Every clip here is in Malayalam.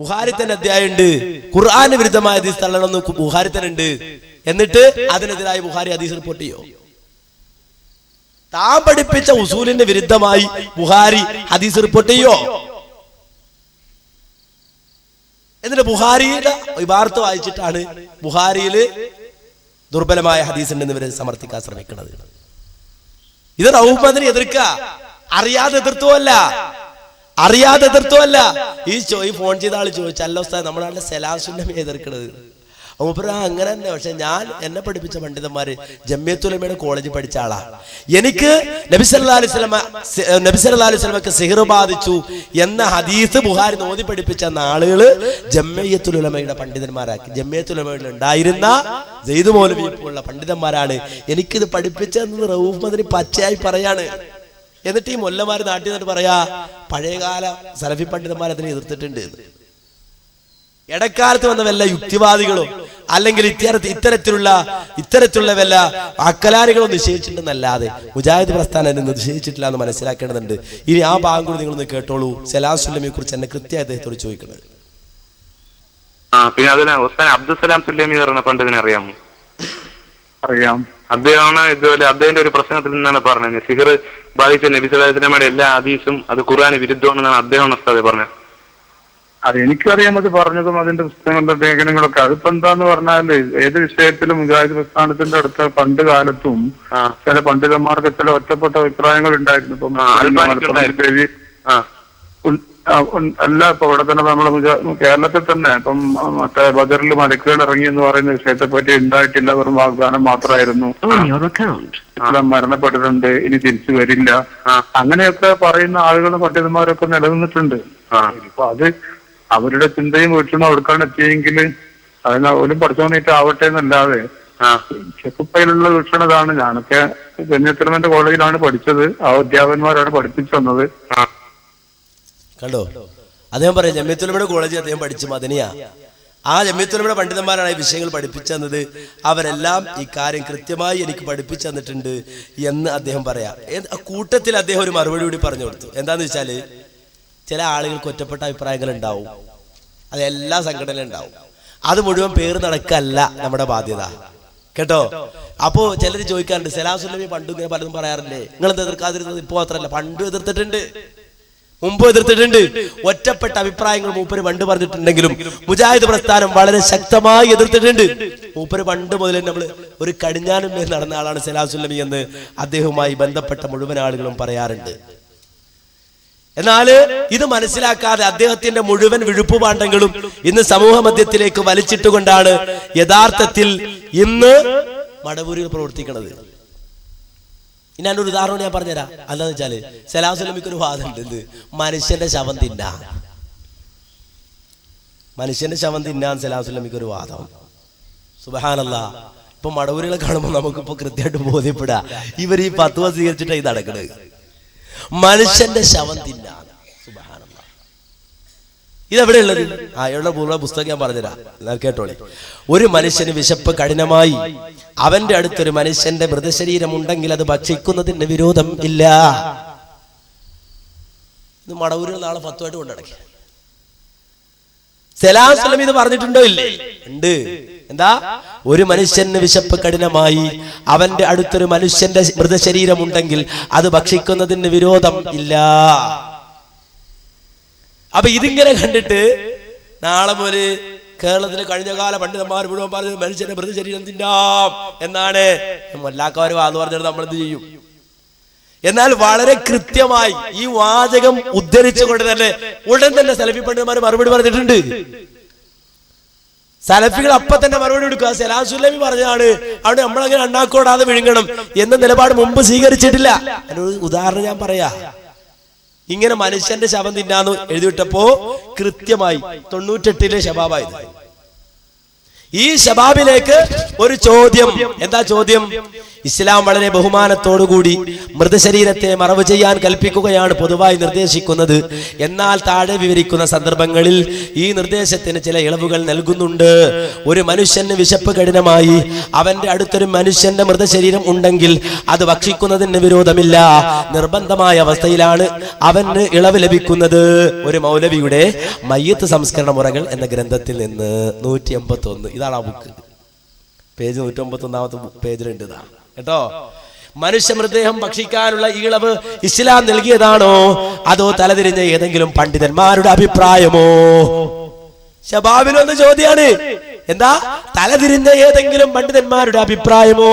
ബുഖാരി തന്നെ അധ്യായമുണ്ട്, ഖുർആന് വിരുദ്ധമായ ഹദീസ് തള്ളണമെന്ന് ബുഖാരി തന്നെ ഉണ്ട്. എന്നിട്ട് അതിനെതിരായി ബുഖാരി ഹദീസ് റിപ്പോർട്ട് ചെയ്യോ? താൻ പഠിപ്പിച്ച ഉസൂലിന്റെ വിരുദ്ധമായി ബുഖാരി ഹദീസ് റിപ്പോർട്ട് ചെയ്യോ? എന്നിട്ട് ബുഖാരിയുടെ ഇബാറത്ത് വായിച്ചിട്ടാണ് ബുഖാരിയില് ദുർബലമായ ഹദീസ് ഉണ്ടെന്ന് ഇവര് സമർത്ഥിക്കാൻ ശ്രമിക്കുന്നത്. ഇത് റൗഫിനെ എതിർക്കുക, അറിയാതെ എതിർത്തുമല്ല. ഈ ഫോൺ ചെയ്ത ആള് ചോദിച്ചല്ലോ ഉസ്താദ്, നമ്മുടെ നാട്ടിലെ സലാസുന്നമി എതിർക്കണത്. മൂപ്പര് അങ്ങനെ തന്നെ. പക്ഷെ ഞാൻ എന്നെ പഠിപ്പിച്ച പണ്ഡിതന്മാര് ജമിയത്തുൽ ഉലമയുടെ കോളേജിൽ പഠിച്ച ആളാ. എനിക്ക് നബി സല്ലല്ലാഹു അലൈഹി വസല്ലമക്ക് സിഹ്ർ ബാധിച്ചു എന്ന ഹദീസ് ബുഖാരി ഓതി പഠിപ്പിച്ച ആളുകള് ജമിയത്തുൽ ഉലമയുടെ പണ്ഡിതന്മാരാക്കി. ജമിയത്തുൽ ഉലമയിൽ ഉണ്ടായിരുന്ന സെയ്ദ് മൗലവി പോലുള്ള പണ്ഡിതന്മാരാണ് എനിക്കിത് പഠിപ്പിച്ചതെന്ന് റഊഫ് മദനി പച്ചയായി പറയാണ്. എന്നിട്ട് ഈ മൊല്ലമാര് നാട്ടിൽ നിന്നിട്ട് പറയാ പഴയകാല സലഫി പണ്ഡിതന്മാർ അതിനെ എതിർത്തിട്ടുണ്ട്. ഇടക്കാലത്ത് വന്ന വല്ല യുക്തിവാദികളോ അല്ലെങ്കിൽ ഇത്തരത്തിലുള്ള വല്ല അക്കലാരികളോ നിശ്ചയിച്ചിട്ടുണ്ടെന്നല്ലാതെ മുജാഹിദ് പ്രസ്ഥാനം നിശ്ചയിച്ചിട്ടില്ല എന്ന് മനസ്സിലാക്കേണ്ടതുണ്ട്. ഇനി ആ ഭാഗം കൂടി നിങ്ങളൊന്ന് കേട്ടോളൂ. സലാസുല്ലമിയെ കുറിച്ച് എന്നെ കൃത്യമായി അദ്ദേഹത്തോട് ചോദിക്കുന്നത്. പിന്നെ അതിന് അബ്ദുസലാം സുല്ലമി പറഞ്ഞ പണ്ഡിതനെ അറിയാമോ? അറിയാം. അദ്ദേഹമാണ് ഇതുപോലെ അദ്ദേഹത്തിന്റെ ഒരു പ്രശ്നത്തിൽ നിന്നാണ് പറഞ്ഞത്, സിഹർ ബാധിച്ച നബി സല്ലല്ലാഹു അലൈഹി വസല്ലമയുടെ എല്ലാ ഹദീസും അത് ഖുർആന് വിരുദ്ധമാണെന്നാണ് അദ്ദേഹം പറഞ്ഞത്. അത് എനിക്കറിയാം, അത് പറഞ്ഞതും അതിന്റെ പുസ്തകങ്ങളുടെ ലേഖനങ്ങളൊക്കെ. അതിപ്പോ എന്താന്ന് പറഞ്ഞാല് ഏത് വിഷയത്തിലും മുജാഹിദ് പ്രസ്ഥാനത്തിന്റെ അടുത്ത പണ്ട് കാലത്തും ചില പണ്ഡിതന്മാർക്ക് ചില ഒറ്റപ്പെട്ട അഭിപ്രായങ്ങൾ ഉണ്ടായിരുന്നു. ഇപ്പം അല്ല, ഇപ്പൊ ഇവിടെ തന്നെ നമ്മളെ കേരളത്തിൽ തന്നെ ഇപ്പം മറ്റേ ബദറിൽ മലക്കുകൾ ഇറങ്ങി എന്ന് പറയുന്ന വിഷയത്തെ പറ്റി ഉണ്ടായിട്ടില്ല, വെറും വാഗ്ദാനം മാത്രമായിരുന്നു. മരണപ്പെട്ടിട്ടുണ്ട്, ഇനി തിരിച്ചു വരില്ല, അങ്ങനെയൊക്കെ പറയുന്ന ആളുകളും പണ്ഡിതന്മാരൊക്കെ നിലനിന്നിട്ടുണ്ട്. ഇപ്പൊ അത് അവരുടെ ചിന്തയും വീക്ഷണം അവർക്കാണ് എത്തിയെങ്കിൽ അതിന് പോലും പഠിച്ചോന്നിട്ട് ആവട്ടെ എന്നല്ലാതെ ചെക്കുപ്പയിലുള്ള വീക്ഷണം ഇതാണ്. ഞാനൊക്കെ ജമിയത്തുൽ കോളേജിലാണ് പഠിച്ചത്, ആ അധ്യാപകന്മാരാണ് പഠിപ്പിച്ചു തന്നത്. കണ്ടോ, അദ്ദേഹം പറയാം ജമിയത്തുൽ ഉലമയുടെ കോളേജിൽ അദ്ദേഹം പഠിച്ചു മദനിയ. ആ ജമിയത്തുൽ ഉലമയുടെ പണ്ഡിതന്മാരാണ് ഈ വിഷയങ്ങൾ പഠിപ്പിച്ചു തന്നത്. അവരെല്ലാം ഈ കാര്യം കൃത്യമായി എനിക്ക് പഠിപ്പിച്ചു തന്നിട്ടുണ്ട് എന്ന് അദ്ദേഹം പറയാം. കൂട്ടത്തിൽ അദ്ദേഹം ഒരു മറുപടി കൂടി പറഞ്ഞു കൊടുത്തു. എന്താന്ന് വെച്ചാല് ചില ആളുകൾക്ക് ഒറ്റപ്പെട്ട അഭിപ്രായങ്ങൾ ഉണ്ടാവും, അത് എല്ലാ സംഘടനയിലും ഉണ്ടാവും. അത് മുഴുവൻ പേര് നടക്കല്ല നമ്മുടെ ബാധ്യത, കേട്ടോ. അപ്പോ ചിലർ ചോദിക്കാറുണ്ട്, സലാസുല്ലമി പണ്ട് ഇങ്ങനെ പലതും പറയാറില്ലേ, നിങ്ങൾ എന്താ എതിർക്കാതിരുന്നത്? ഇപ്പോ മാത്രല്ല, പണ്ടും എതിർത്തിട്ടുണ്ട്, മുമ്പ് എതിർത്തിട്ടുണ്ട്. ഒറ്റപ്പെട്ട അഭിപ്രായങ്ങൾ മൂപ്പര് പണ്ട് പറഞ്ഞിട്ടുണ്ടെങ്കിലും മുജാഹിദ് പ്രസ്ഥാനം വളരെ ശക്തമായി എതിർത്തിട്ടുണ്ട്. മൂപ്പര് പണ്ട് മുതൽ നമ്മൾ ഒരു കടിഞ്ഞാനും മേൽ നടന്ന ആളാണ് സലാസുല്ലമി എന്ന് അദ്ദേഹവുമായി ബന്ധപ്പെട്ട മുഴുവൻ ആളുകളും പറയാറുണ്ട്. എന്നാല് ഇത് മനസ്സിലാക്കാതെ അദ്ദേഹത്തിന്റെ മുഴുവൻ വിഴുപ്പുപാണ്ഡങ്ങളും ഇന്ന് സമൂഹ മധ്യത്തിലേക്ക് വലിച്ചിട്ടുകൊണ്ടാണ് യഥാർത്ഥത്തിൽ ഇന്ന് മടവൂരിൽ പ്രവർത്തിക്കുന്നത്. ഞാനൊരു ഉദാഹരണം ഞാൻ പറഞ്ഞുതരാം. എന്താന്ന് വെച്ചാല് സലാസുല്ലമിക്ക് ഒരു വാദം ഉണ്ട്, എന്ത്? മനുഷ്യന്റെ ശവം തിന്നാൻ സലാസുല്ലമിക്ക് ഒരു വാദം. സുബ്ഹാനല്ലാഹ്. ഇപ്പൊ മടവൂരികളെ കാണുമ്പോൾ നമുക്കിപ്പോ കൃത്യമായിട്ട് ബോധ്യപ്പെടാ ഇവർ ഈ ഫത്വ സ്വീകരിച്ചിട്ടാണ് ഈ നടക്കുന്നത്. മനുഷ്യന്റെ ശവം തിന്നാൻ. സുബ്ഹാനല്ലാഹ്. ഇതെവിടെ ഉള്ളത്? അയാളുടെ പൂർണ്ണ പുസ്തകം ഞാൻ പറഞ്ഞുതരാം, കേട്ടോളി. ഒരു മനുഷ്യന് വിശപ്പ് കഠിനമായി അവന്റെ അടുത്തൊരു മനുഷ്യന്റെ മൃതശരീരം ഉണ്ടെങ്കിൽ അത് ഭക്ഷിക്കുന്നതിന് വിരോധം ഇല്ല. ഇത് മടവൂരിൽ നാളെ ഫത്വയായിട്ട് കൊണ്ടുനടക്കുക. സലാസുല്ലമി ഇത് പറഞ്ഞിട്ടുണ്ടോ? ഇല്ലേ? ഉണ്ട്. എന്താ? ഒരു മനുഷ്യന് വിശപ്പ് കഠിനമായി അവന്റെ അടുത്തൊരു മനുഷ്യന്റെ മൃതശരീരം ഉണ്ടെങ്കിൽ അത് ഭക്ഷിക്കുന്നതിന് വിരോധം ഇല്ല. അപ്പൊ ഇതിങ്ങനെ കണ്ടിട്ട് നാളെ പോലെ കേരളത്തിലെ കഴിഞ്ഞകാല പണ്ഡിതന്മാർ മുഴുവൻ പറഞ്ഞത് മനുഷ്യന്റെ മൃതശരീരം തിന്നാം എന്നാണ്. മൊല്ലാക്കവര് വാന്ന് പറഞ്ഞത് നമ്മൾ എന്ത് ചെയ്യും? എന്നാൽ വളരെ കൃത്യമായി ഈ വാചകം ഉദ്ധരിച്ചുകൊണ്ട് തന്നെ ഉടൻ തന്നെ സലഫി പണ്ഡിതന്മാർ മറുപടി പറഞ്ഞിട്ടുണ്ട്. സലഫികൾ അപ്പൊ തന്നെ മറുപടി കൊടുക്കുക, സലാസുല്ലമി പറഞ്ഞാണ്, അവിടെ നമ്മളങ്ങനെ അണ്ണാക്കോടാതെ വിഴുങ്ങണം എന്ന നിലപാട് മുമ്പ് സ്വീകരിച്ചിട്ടില്ല. അതിനൊരു ഉദാഹരണം ഞാൻ പറയാ. ഇങ്ങനെ മനുഷ്യന്റെ ശവം തിന്നാന്ന് എഴുതിവിട്ടപ്പോ കൃത്യമായി 98-ലെ ശബാബായത്. ഈ ശബാബിലേക്ക് ഒരു ചോദ്യം. എന്താ ചോദ്യം? ഇസ്ലാം വളരെ ബഹുമാനത്തോടുകൂടി മൃതശരീരത്തെ മറവ് ചെയ്യാൻ കൽപ്പിക്കുകയാണ് പൊതുവായി നിർദ്ദേശിക്കുന്നത്. എന്നാൽ താഴെ വിവരിക്കുന്ന സന്ദർഭങ്ങളിൽ ഈ നിർദ്ദേശത്തിന് ചില ഇളവുകൾ നൽകുന്നുണ്ട്. ഒരു മനുഷ്യന് വിശപ്പ് കഠിനമായി അവന്റെ അടുത്തൊരു മനുഷ്യന്റെ മൃതശരീരം ഉണ്ടെങ്കിൽ അത് ഭക്ഷിക്കുന്നതിന് വിരോധമില്ല. നിർബന്ധമായ അവസ്ഥയിലാണ് അവന് ഇളവ് ലഭിക്കുന്നത്. ഒരു മൗലവിയുടെ മയ്യത്ത് സംസ്കരണ മുറകൾ എന്ന ഗ്രന്ഥത്തിൽ നിന്ന് 181, ഇതാണ് ആ ബുക്ക്, പേജ് 181 പേജിലുണ്ട് കേട്ടോ. മനുഷ്യ മൃതദേഹം ഭക്ഷിക്കാനുള്ള ഇളവ് ഇസ്ലാം നൽകിയതാണോ അതോ തലതിരിഞ്ഞ ഏതെങ്കിലും പണ്ഡിതന്മാരുടെ അഭിപ്രായമോ? ശബാബിലൊന്ന് ചോദ്യാണ്. എന്താ? തലതിരിഞ്ഞ ഏതെങ്കിലും പണ്ഡിതന്മാരുടെ അഭിപ്രായമോ?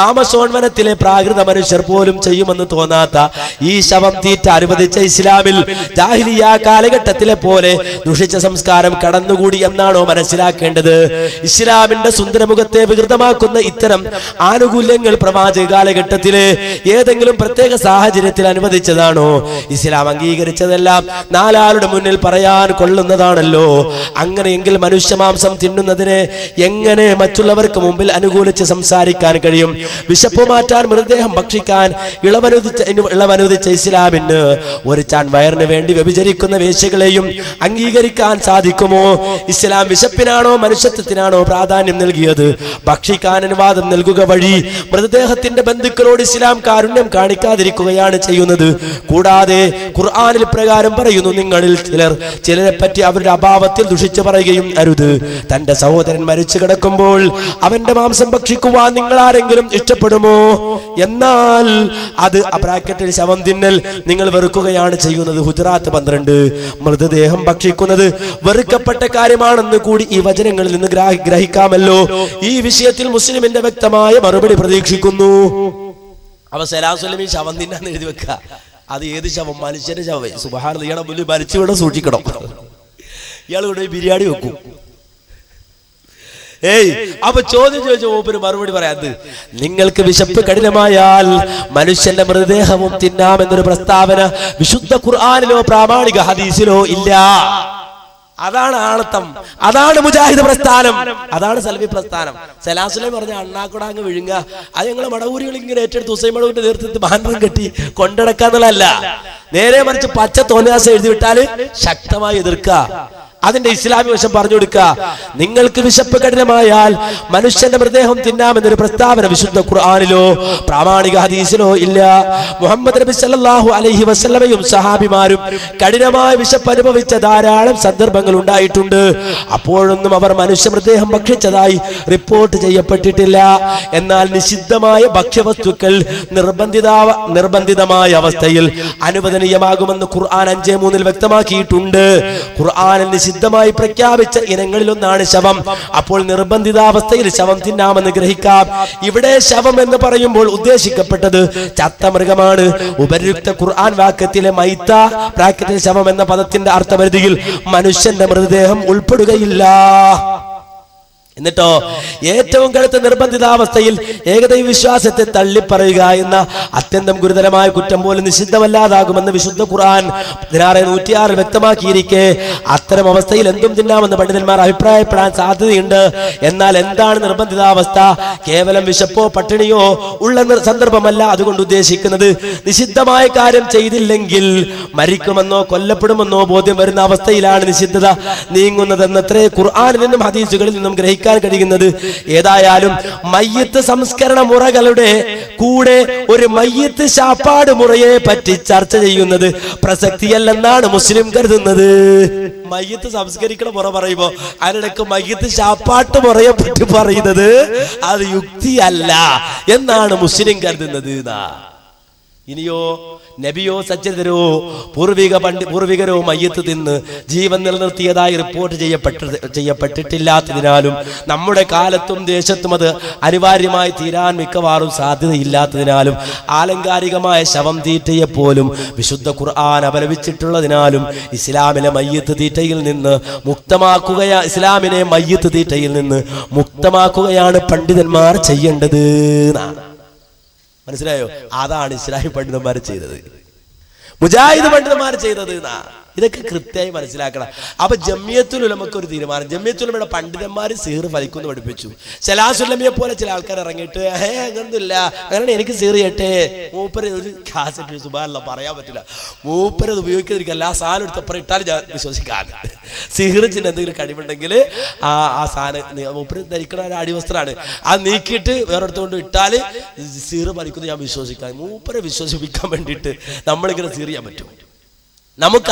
ആമസോൺ വനത്തിലെ പ്രാകൃത മനുഷ്യർ പോലും ചെയ്യുമെന്ന് തോന്നാത്ത ഈ ശവം തീറ്റ അനുവദിച്ച ഇസ്ലാമിൽ ജാഹിലിയ കാലഘട്ടത്തിലെ പോലെ ദുഷിച്ച സംസ്കാരം കടന്നുകൂടി എന്നാണോ മനസ്സിലാക്കേണ്ടത്? ഇസ്ലാമിന്റെ സുന്ദരമുഖത്തെ വികൃതമാക്കുന്ന ഇത്തരം ആനുകൂല്യങ്ങൾ പ്രവാചക കാലഘട്ടത്തിലെ ഏതെങ്കിലും പ്രത്യേക സാഹചര്യത്തിൽ അനുവദിച്ചതാണോ? ഇസ്ലാം അംഗീകരിച്ചതെല്ലാം നാലാളുടെ മുന്നിൽ പറയാൻ കൊള്ളുന്നതാണല്ലോ. അങ്ങനെയെങ്കിൽ മനുഷ്യമാംസം തിന്നുന്നതിനെ എങ്ങനെ മറ്റുള്ളവർക്ക് മുമ്പിൽ അനുകൂലിച്ച് സംസാരിക്കാൻ കഴിയും? വിശപ്പ് മാറ്റാൻ മൃതദേഹം ഭക്ഷിക്കാൻ ഇളവനുവദിച്ച ഇസ്ലാമിന് ഒരു ചാൻ വയറിന് വേണ്ടി വ്യഭിചരിക്കുന്ന വേശ്യകളെയും അംഗീകരിക്കാൻ സാധിക്കുമോ? ഇസ്ലാം വിശപ്പിനാണോ മനുഷ്യത്വത്തിനാണോ പ്രാധാന്യം നൽകിയത്? ഭക്ഷിക്കാൻ അനുവാദം നൽകുക വഴി മൃതദേഹത്തിന്റെ ബന്ധുക്കളോട് ഇസ്ലാം കാരുണ്യം കാണിക്കാതിരിക്കുകയാണ് ചെയ്യുന്നത്. കൂടാതെ ഖുർആനിൽ പ്രകാരം പറയുന്നു, നിങ്ങളിൽ ചിലരെ പറ്റി അവരുടെ അഭാവത്തിൽ ദുഷിച്ചു പറയുകയും അരുത്. തന്റെ സഹോദരൻ മരിച്ചു കിടക്കുമ്പോൾ അവന്റെ മാംസം ഭക്ഷിക്കുവാൻ നിങ്ങൾ ആരെങ്കിലും ഇഷ്ടപ്പെടുമോ? എന്നാൽ അത് ബ്രാക്കറ്റിൽ ശവം തിന്നൽ നിങ്ങൾ വെറുക്കുകയാണ് ചെയ്യുന്നത്. ഹുജറാത്ത് 12. മൃതദേഹം ഭക്ഷിക്കുന്നത് വെറുക്കപ്പെട്ട കാര്യമാണെന്ന് കൂടി ഈ വചനങ്ങളിൽ നിന്ന് ഗ്രഹിക്കാമല്ലോ. ഈ വിഷയത്തിൽ മുസ്ലിമിന്റെ വ്യക്തമായ മറുപടി പ്രതീക്ഷിക്കുന്നു. അവ സലാസുലം ഈ ശവം തിന്നാന്ന് എഴുതി വെക്ക. അത് ഏത് ശവം? മനുഷ്യന്റെ ശവം. സുബ്ഹാനല്ലാഹ്, ഇയാളെ മുന്നിൽ മരിച്ചുവിടെ സൂക്ഷിക്കണം. ഇയാൾ ഇവിടെ ബിരിയാണി വെക്കും. അപ്പൊ ചോദ്യം ചോദിച്ച മൂപ്പര് മറുപടി പറയാത്, നിങ്ങൾക്ക് വിശപ്പ് കഠിനമായാൽ മനുഷ്യന്റെ മൃതദേഹവും തിന്നാമെന്നൊരു പ്രസ്താവന വിശുദ്ധ ഖുർആനിലോ പ്രാമാണിക ഹദീസിലോ ഇല്ല. അതാണ് ആണത്തം, അതാണ് മുജാഹിദ് പ്രസ്ഥാനം, അതാണ് സലഫി പ്രസ്ഥാനം. സലാസുലൈം പറഞ്ഞ അണ്ണാക്കുടാങ്ങ് വിഴുങ്ങ, അത് ഞങ്ങളെ മടവൂരികൾ ഇങ്ങനെ ഏറ്റെടുത്ത് ഹുസൈൻ മടവൂരിന്റെ നേതൃത്വത്തിൽ ബാൻഡറും കെട്ടി കൊണ്ടടക്കാന്നുള്ളതല്ല. നേരെ മറിച്ച് പച്ച തോന്നിയാസം എഴുതി വിട്ടാല് ശക്തമായി എതിർക്കുക. അതിന്റെ ഇസ്ലാമിക വശം പറഞ്ഞു കൊടുക്കുക. നിങ്ങൾക്ക് വിശപ്പ് കഠിനമായാൽ മനുഷ്യന്റെ മൃതദേഹം തിന്നാമെന്നൊരു പ്രസ്താവന വിശുദ്ധ ഖുർആനിലോ പ്രാമാണിക ഹദീസിലോ ഇല്ല. മുഹമ്മദ് നബി സല്ലല്ലാഹു അലൈഹി വസല്ലമയും സഹാബിമാരും കഠിനമായ വിശപ്പ് അനുഭവിച്ച ധാരാളം സന്ദർഭങ്ങൾ ഉണ്ടായിട്ടുണ്ട്. അപ്പോഴൊന്നും അവർ മനുഷ്യ മൃതദേഹം ഭക്ഷിച്ചതായി റിപ്പോർട്ട് ചെയ്യപ്പെട്ടിട്ടില്ല. എന്നാൽ നിഷിദ്ധമായ ഭക്ഷ്യവസ്തുക്കൾ നിർബന്ധിതമായ അവസ്ഥയിൽ അനുവദനീയമാകുമെന്ന് ഖുർആൻ 5:3 വ്യക്തമാക്കിയിട്ടുണ്ട്. ഖുർആനിൽ നിഷിദ്ധമായി പ്രഖ്യാപിച്ച ഇനങ്ങളിലൊന്നാണ് ശവം. അപ്പോൾ നിർബന്ധിതാവസ്ഥയിൽ ശവം തിന്നാമെന്ന് ഗ്രഹിക്കാം. ഇവിടെ ശവം എന്ന് പറയുമ്പോൾ ഉദ്ദേശിക്കപ്പെട്ടത് ചത്ത മൃഗമാണ്. ഉപരിയുക്ത ഖുർആൻ വാക്യത്തിലെ മൈത്ത ബ്രാക്കറ്റിൽ ശവം എന്ന പദത്തിന്റെ അർത്ഥപരിധിയിൽ മനുഷ്യന്റെ മൃതദേഹം ഉൾപ്പെടുകയില്ല. എന്നിട്ടോ ഏറ്റവും കടുത്ത നിർബന്ധിതാവസ്ഥയിൽ ഏകദൈവ വിശ്വാസത്തെ തള്ളിപ്പറയുക എന്ന അത്യന്തം ഗുരുതരമായ കുറ്റം പോലും നിഷിദ്ധമല്ലാതാകുമെന്ന് വിശുദ്ധ ഖുർആൻ 16:106 വ്യക്തമാക്കിയിരിക്കെ അത്തരം അവസ്ഥയിൽ എന്തും തിന്നാമെന്ന് പണ്ഡിതന്മാർ അഭിപ്രായപ്പെടാൻ സാധ്യതയുണ്ട്. എന്നാൽ എന്താണ് നിർബന്ധിതാവസ്ഥ? കേവലം വിശപ്പോ പട്ടിണിയോ ഉള്ള സന്ദർഭമല്ല അതുകൊണ്ട് ഉദ്ദേശിക്കുന്നത്. നിഷിദ്ധമായ കാര്യം ചെയ്തില്ലെങ്കിൽ മരിക്കുമെന്നോ കൊല്ലപ്പെടുമെന്നോ ബോധ്യം വരുന്ന അവസ്ഥയിലാണ് നിഷിദ്ധത നീങ്ങുന്നതെന്നത്രേ ഖുർആനിൽ നിന്നും ഹദീസുകളിൽ നിന്നും ഗ്രഹിക്കാൻ കഴിയുന്നത്. ഏതായാലും മയ്യത്ത് സംസ്കരണ മുറകളുടെ കൂടെ ഒരു മയ്യത്ത് ശാപ്പാട് മുറയെ പറ്റി ചർച്ച ചെയ്യുന്നത് പ്രസക്തിയല്ലെന്നാണ് മുസ്ലിം കരുതുന്നത്. മയ്യത്ത് സംസ്കരിക്കണ മുറ പറയുമ്പോ അതിനിടയ്ക്ക് മയ്യത്ത് ശാപ്പാട്ട് മുറയെ പറ്റി പറയുന്നത് അത് യുക്തിയല്ല എന്നാണ് മുസ്ലിം കരുതുന്നത്. ഇനിയോ നബിയോ സജ്ജതരോ പൂർവികരോ മയ്യത്ത് തിന്ന് ജീവൻ നിലനിർത്തിയതായി റിപ്പോർട്ട് ചെയ്യപ്പെട്ടിട്ടില്ലാത്തതിനാലും നമ്മുടെ കാലത്തും ദേശത്തും അത് അനിവാര്യമായി തീരാൻ മിക്കവാറും സാധ്യതയില്ലാത്തതിനാലും ആലങ്കാരികമായ ശവം തീറ്റയെപ്പോലും വിശുദ്ധ ഖുർആൻ അപലപിച്ചിട്ടുള്ളതിനാലും ഇസ്ലാമിനെ മയ്യത്ത് തീറ്റയിൽ നിന്ന് മുക്തമാക്കുകയാണ് പണ്ഡിതന്മാർ ചെയ്യേണ്ടത്. മനസ്സിലായോ? അതാണ് ഇസ്ലാഹി പണ്ഡിതന്മാർ ചെയ്തത്, മുജാഹിദ് പണ്ഡിതന്മാർ ചെയ്തത്. ഇതൊക്കെ കൃത്യമായി മനസ്സിലാക്കണം. അപ്പൊ ജമിയത്തുൽ ഉലമക്ക് ഒരു തീരുമാനം, ജമിയത്തുൽ ഉലമയുടെ പണ്ഡിതന്മാർ സിഹർ ഫലിക്കുന്നു പഠിപ്പിച്ചു. സലാസുല്ലമിയെ പോലെ ചില ആൾക്കാർ ഇറങ്ങിയിട്ട് അങ്ങനൊന്നുമില്ല, അങ്ങനെ എനിക്ക് സിഹർ ചെയ്യട്ടെ, മൂപ്പര് ഒരു കാസറ്റ് സുബാനല്ല പറയാൻ പറ്റില്ല, മൂപ്പരത് ഉപയോഗിക്കാതിരിക്കുക, എല്ലാ സാധനം എടുത്തപ്പുറം ഇട്ടാലും ഞാൻ വിശ്വസിക്കാതെ. സിഹറിന് എന്തെങ്കിലും കഴിവുണ്ടെങ്കിൽ ആ സാധനം മൂപ്പര് ധരിക്കണ ഒരു അടിവസ്ത്രമാണ്, അത് നീക്കിയിട്ട് വേറെടുത്തുകൊണ്ട് ഇട്ടാൽ സിഹർ ഫലിക്കുന്നു ഞാൻ വിശ്വസിക്കാം. മൂപ്പരെ വിശ്വസിപ്പിക്കാൻ വേണ്ടിയിട്ട് നമ്മളിങ്ങനെ സിഹർ ചെയ്യാൻ പറ്റും? നമുക്ക്